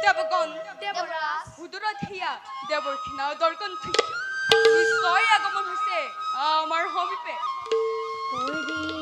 দেবগণ দেবৰাজ হুদুৰত হিয়া দেৱৰ ক্ষীণাও দৰ্কন নিশ্চয় আগমন হৈছে আমাৰ সমীপে হৰি